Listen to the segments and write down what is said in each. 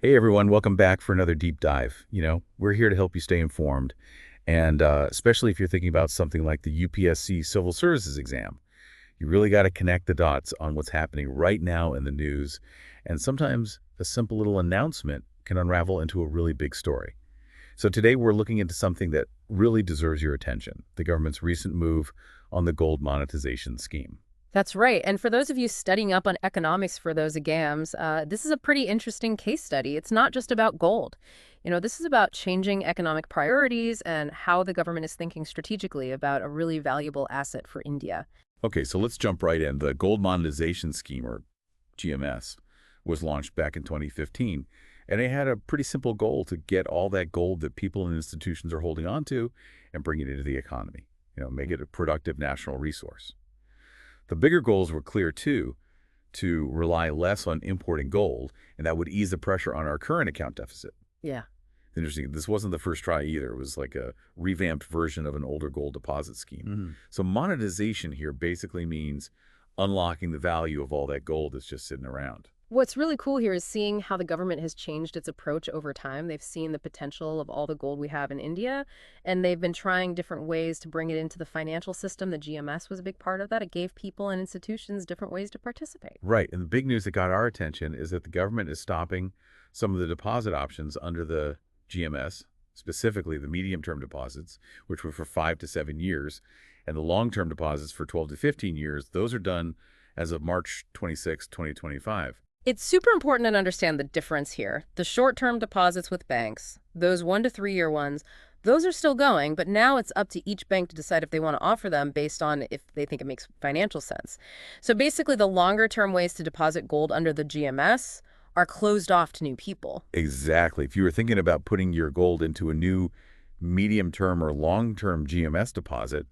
Hey everyone, welcome back for another deep dive. We're here to help you stay informed, and especially if you're thinking about something like the UPSC Civil Services exam. You really got to connect the dots on what's happening right now in the news, and sometimes a simple little announcement can unravel into a really big story. So today we're looking into something that really deserves your attention, the government's recent move on the Gold Monetization Scheme. That's right. And for those of you studying up on economics for those exams, this is a pretty interesting case study. It's not just about gold. This is about changing economic priorities and how the government is thinking strategically about a really valuable asset for India. Okay, so let's jump right in. The Gold Monetization Scheme, or GMS, was launched back in 2015, and it had a pretty simple goal to get all that gold that people and institutions are holding on to and bring it into the economy, make it a productive national resource. The bigger goals were clear, too, to rely less on importing gold, and that would ease the pressure on our current account deficit. Yeah. Interesting. This wasn't the first try either. It was like a revamped version of an older gold deposit scheme. So monetization here basically means unlocking the value of all that gold that's just sitting around. What's really cool here is seeing how the government has changed its approach over time. They've seen the potential of all the gold we have in India, and they've been trying different ways to bring it into the financial system. The GMS was a big part of that. It gave people and institutions different ways to participate. Right. And the big news that got our attention is that the government is stopping some of the deposit options under the GMS, specifically the medium-term deposits, which were for 5 to 7 years, and the long-term deposits for 12 to 15 years. Those are done as of March 26, 2025. It's super important to understand the difference here. The short-term deposits with banks, those 1 to 3 year ones, those are still going, but now it's up to each bank to decide if they want to offer them based on if they think it makes financial sense. So basically, the longer-term ways to deposit gold under the GMS are closed off to new people. Exactly. If you were thinking about putting your gold into a new medium-term or long-term GMS deposit,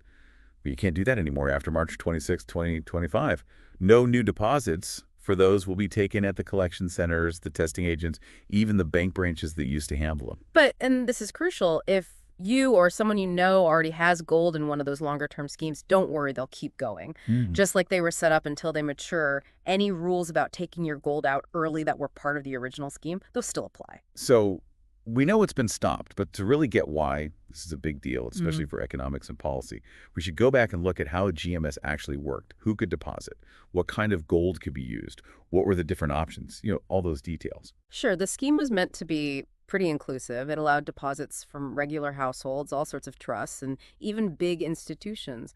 well, you can't do that anymore after March 26, 2025. No new deposits for those will be taken at the collection centers, the testing agents, even the bank branches that used to handle them. But, and this is crucial, if you or someone you know already has gold in one of those longer term schemes, don't worry, they'll keep going. Just like they were set up until they mature, any rules about taking your gold out early that were part of the original scheme, those still apply. So we know it's been stopped, but to really get why this is a big deal, especially for economics and policy, we should go back and look at how GMS actually worked. Who could deposit? What kind of gold could be used? What were the different options? All those details. Sure, the scheme was meant to be pretty inclusive. It allowed deposits from regular households, all sorts of trusts, and even big institutions.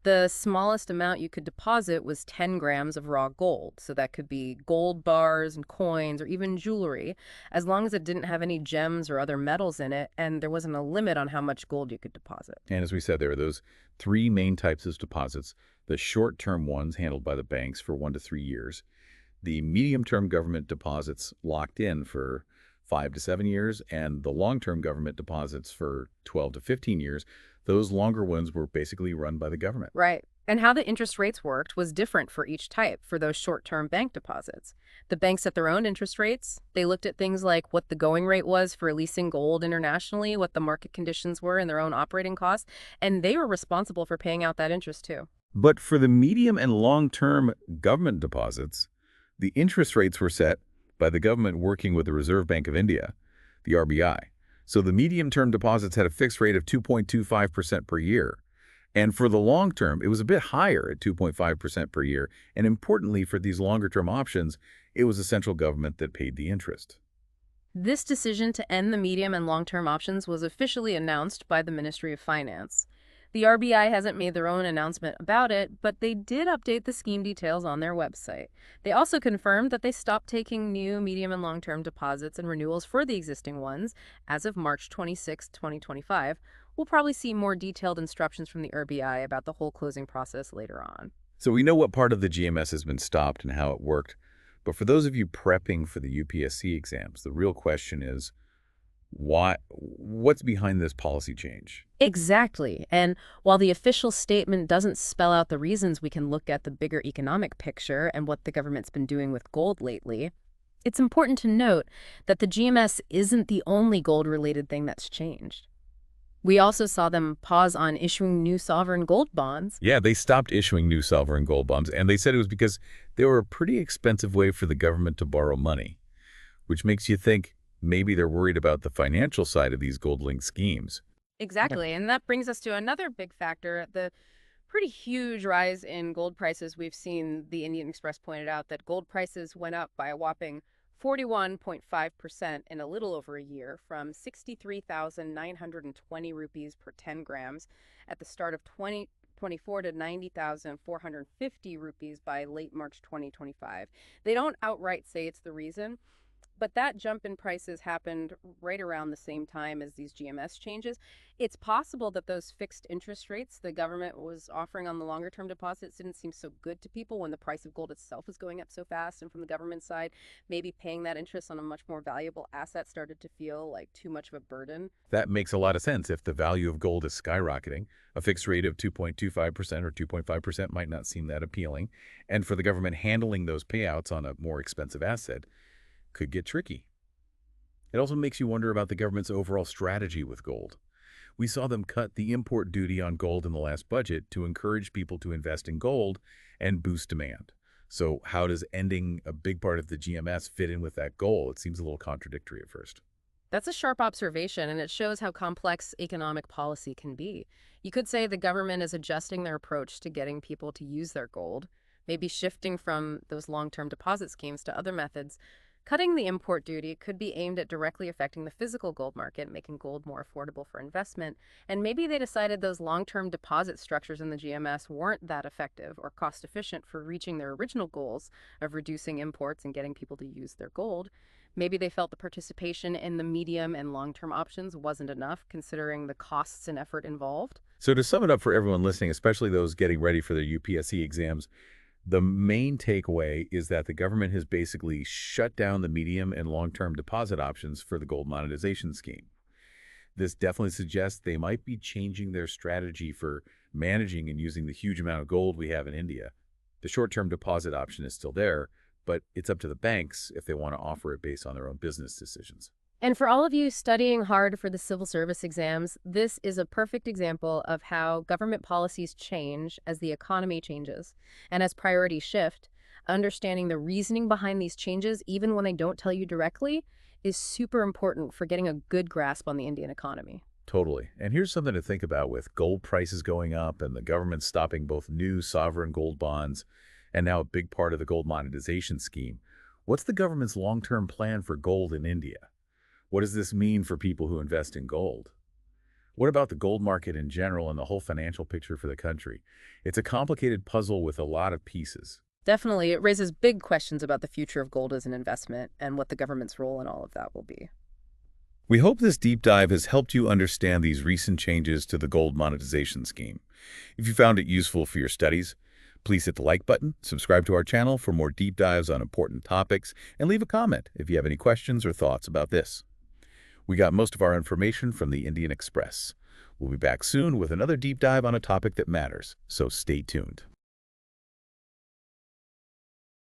The smallest amount you could deposit was 10 grams of raw gold. So that could be gold bars and coins or even jewelry, as long as it didn't have any gems or other metals in it, and there wasn't a limit on how much gold you could deposit. And as we said, there are those three main types of deposits: the short-term ones handled by the banks for 1 to 3 years, the medium-term government deposits locked in for 5 to 7 years, and the long-term government deposits for 12 to 15 years. Those longer ones were basically run by the government. Right. And how the interest rates worked was different for each type for those short-term bank deposits. The banks set their own interest rates. They looked at things like what the going rate was for leasing gold internationally, what the market conditions were and their own operating costs, and they were responsible for paying out that interest too. But for the medium and long-term government deposits, the interest rates were set by the government working with the Reserve Bank of India, the RBI. So the medium-term deposits had a fixed rate of 2.25% per year. And for the long term, it was a bit higher at 2.5% per year. And importantly, for these longer-term options, it was the central government that paid the interest. This decision to end the medium and long-term options was officially announced by the Ministry of Finance. The RBI hasn't made their own announcement about it, but they did update the scheme details on their website. They also confirmed that they stopped taking new medium and long-term deposits and renewals for the existing ones as of March 26, 2025. We'll probably see more detailed instructions from the RBI about the whole closing process later on. So we know what part of the GMS has been stopped and how it worked. But for those of you prepping for the UPSC exams, the real question is, what's behind this policy change? Exactly. And while the official statement doesn't spell out the reasons, we can look at the bigger economic picture and what the government's been doing with gold lately. It's important to note that the GMS isn't the only gold-related thing that's changed. We also saw them pause on issuing new sovereign gold bonds. Yeah, they stopped issuing new sovereign gold bonds, and they said it was because they were a pretty expensive way for the government to borrow money. which makes you think maybe they're worried about the financial side of these gold-linked schemes. Exactly. And that brings us to another big factor, the pretty huge rise in gold prices we've seen. The Indian Express pointed out that gold prices went up by a whopping 41.5% in a little over a year, from 63,920 rupees per 10 grams at the start of 2024 to 90,450 rupees by late March 2025. They don't outright say it's the reason, but that jump in prices happened right around the same time as these GMS changes. It's possible that those fixed interest rates the government was offering on the longer term deposits didn't seem so good to people when the price of gold itself was going up so fast. And from the government side, maybe paying that interest on a much more valuable asset started to feel like too much of a burden. That makes a lot of sense. If the value of gold is skyrocketing, a fixed rate of 2.25% or 2.5% might not seem that appealing. And for the government, handling those payouts on a more expensive asset could get tricky. It also makes you wonder about the government's overall strategy with gold. We saw them cut the import duty on gold in the last budget to encourage people to invest in gold and boost demand. So how does ending a big part of the GMS fit in with that goal? It seems a little contradictory at first. That's a sharp observation, and it shows how complex economic policy can be. You could say the government is adjusting their approach to getting people to use their gold, maybe shifting from those long-term deposit schemes to other methods. Cutting the import duty could be aimed at directly affecting the physical gold market, making gold more affordable for investment. And maybe they decided those long-term deposit structures in the GMS weren't that effective or cost-efficient for reaching their original goals of reducing imports and getting people to use their gold. Maybe they felt the participation in the medium and long-term options wasn't enough, considering the costs and effort involved. So to sum it up for everyone listening, especially those getting ready for their UPSC exams, the main takeaway is that the government has basically shut down the medium and long-term deposit options for the gold monetization scheme. This definitely suggests they might be changing their strategy for managing and using the huge amount of gold we have in India. The short-term deposit option is still there, but it's up to the banks if they want to offer it based on their own business decisions. And for all of you studying hard for the civil service exams, this is a perfect example of how government policies change as the economy changes. And as priorities shift, understanding the reasoning behind these changes, even when they don't tell you directly, is super important for getting a good grasp on the Indian economy. Totally. And here's something to think about with gold prices going up and the government stopping both new sovereign gold bonds and now a big part of the gold monetization scheme. What's the government's long-term plan for gold in India? What does this mean for people who invest in gold? What about the gold market in general and the whole financial picture for the country? It's a complicated puzzle with a lot of pieces. Definitely, it raises big questions about the future of gold as an investment and what the government's role in all of that will be. We hope this deep dive has helped you understand these recent changes to the gold monetization scheme. If you found it useful for your studies, please hit the like button, subscribe to our channel for more deep dives on important topics, and leave a comment if you have any questions or thoughts about this. We got most of our information from the Indian Express. We'll be back soon with another deep dive on a topic that matters, so stay tuned.